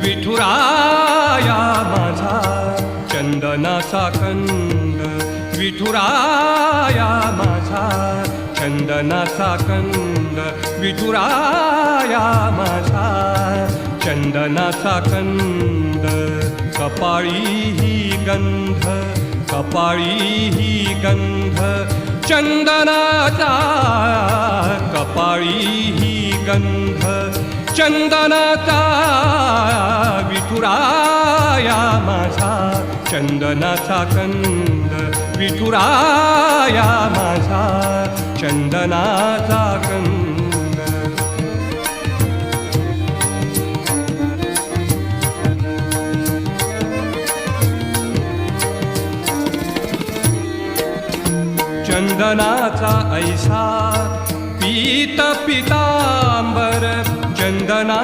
विठुराया माझा चंदनाचा कंद, विठुराया माझा चंदनाचा कंद, विठुराया माझा चंदनाचा कंद. कपाळी ही गंध, कपाळी ही गंध चंदनाचा, कपाळी ही गंध चंदनाचा. विठुराया माझा चंदनाचा कंद, विठुराया माझा चंदनाचा कंद. चंदनाचा ऐसा पीत पितांबर, चंदना